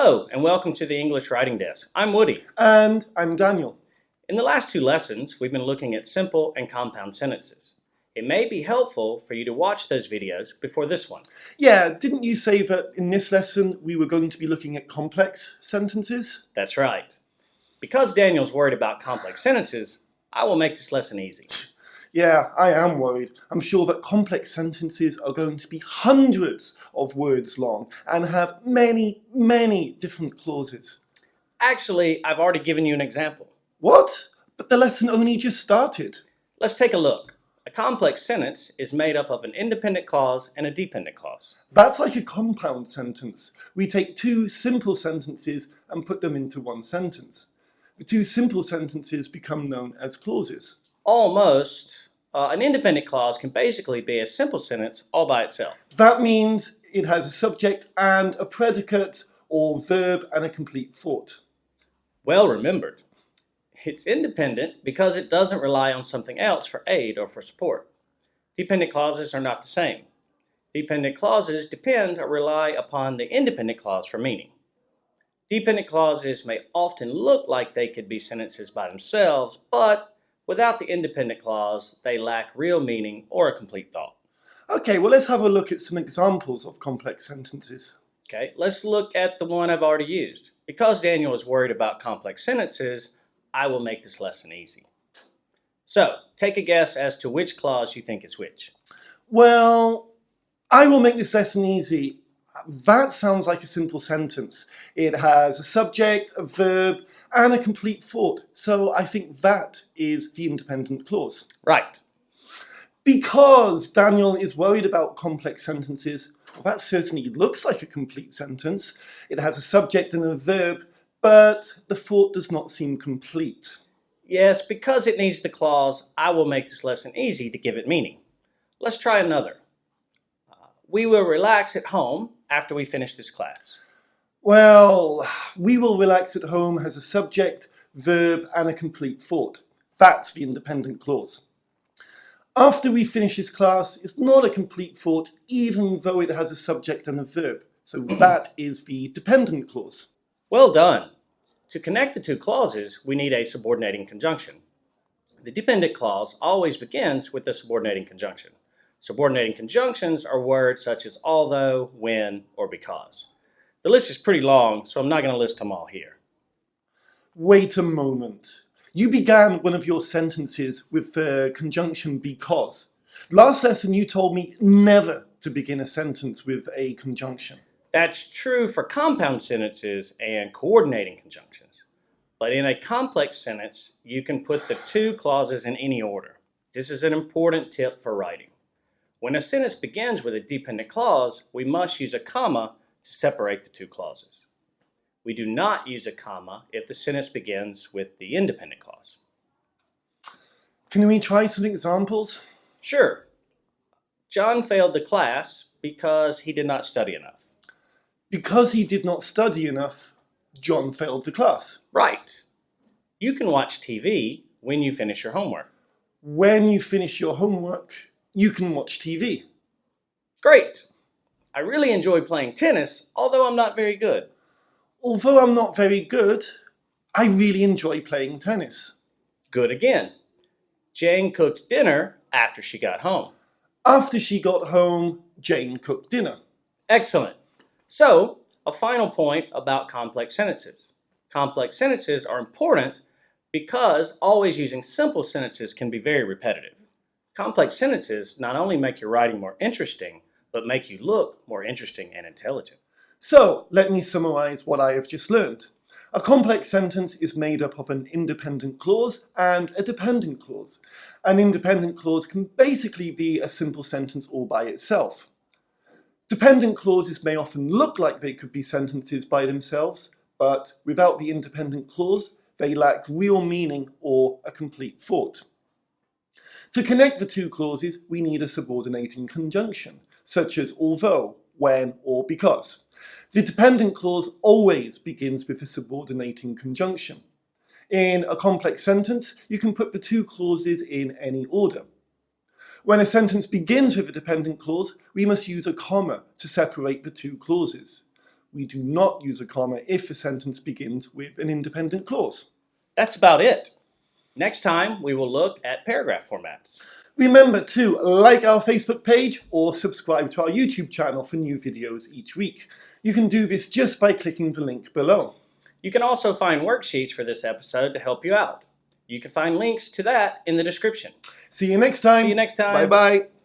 Hello, and welcome to the English Writing Desk. I'm Woody. And I'm Daniel. In the last two lessons, we've been looking at simple and compound sentences. It may be helpful for you to watch those videos before this one. Yeah, didn't you say that in this lesson we were going to be looking at complex sentences? That's right. Because Daniel's worried about complex sentences, I will make this lesson easy. Yeah, I am worried. I'm sure that complex sentences are going to be hundreds of words long and have many, many different clauses. Actually, I've already given you an example. What? But the lesson only just started. Let's take a look. A complex sentence is made up of an independent clause and a dependent clause. That's like a compound sentence. We take two simple sentences and put them into one sentence. The two simple sentences become known as clauses. Almost. An independent clause can basically be a simple sentence all by itself. That means it has a subject and a predicate or verb and a complete thought. Well remembered. It's independent because it doesn't rely on something else for aid or for support. Dependent clauses are not the same. Dependent clauses depend or rely upon the independent clause for meaning. Dependent clauses may often look like they could be sentences by themselves, but without the independent clause, they lack real meaning or a complete thought. Okay, well let's have a look at some examples of complex sentences. Okay, let's look at the one I've already used. Because Daniel is worried about complex sentences, I will make this lesson easy. So, take a guess as to which clause you think is which. Well, I will make this lesson easy. That sounds like a simple sentence. It has a subject, a verb, and a complete thought. So I think that is the independent clause. Right. Because Daniel is worried about complex sentences, well, that certainly looks like a complete sentence. It has a subject and a verb, but the thought does not seem complete. Yes, because it needs the clause, I will make this lesson easy to give it meaning. Let's try another. We will relax at home after we finish this class. Well, we will relax at home has a subject, verb, and a complete thought. That's the independent clause. After we finish this class is not a complete thought, even though it has a subject and a verb. So that is the dependent clause. Well done. To connect the two clauses, we need a subordinating conjunction. The dependent clause always begins with the subordinating conjunction. Subordinating conjunctions are words such as although, when, or because. The list is pretty long, so I'm not going to list them all here. Wait a moment. You began one of your sentences with the conjunction because. Last lesson you told me never to begin a sentence with a conjunction. That's true for compound sentences and coordinating conjunctions. But in a complex sentence, you can put the two clauses in any order. This is an important tip for writing. When a sentence begins with a dependent clause, we must use a comma to separate the two clauses. We do not use a comma if the sentence begins with the independent clause. Can we try some examples? Sure. John failed the class because he did not study enough. Because he did not study enough, John failed the class. Right. You can watch TV when you finish your homework. When you finish your homework, you can watch TV. Great. I really enjoy playing tennis, although I'm not very good. Although I'm not very good, I really enjoy playing tennis. Good again. Jane cooked dinner after she got home. After she got home, Jane cooked dinner. Excellent. So, a final point about complex sentences. Complex sentences are important because always using simple sentences can be very repetitive. Complex sentences not only make your writing more interesting, but make you look more interesting and intelligent. So, let me summarize what I have just learned. A complex sentence is made up of an independent clause and a dependent clause. An independent clause can basically be a simple sentence all by itself. Dependent clauses may often look like they could be sentences by themselves, but without the independent clause, they lack real meaning or a complete thought. To connect the two clauses, we need a subordinating conjunction, such as although, when, or because. The dependent clause always begins with a subordinating conjunction. In a complex sentence, you can put the two clauses in any order. When a sentence begins with a dependent clause, we must use a comma to separate the two clauses. We do not use a comma if a sentence begins with an independent clause. That's about it. Next time, we will look at paragraph formats. Remember to like our Facebook page or subscribe to our YouTube channel for new videos each week. You can do this just by clicking the link below. You can also find worksheets for this episode to help you out. You can find links to that in the description. See you next time. See you next time. Bye-bye.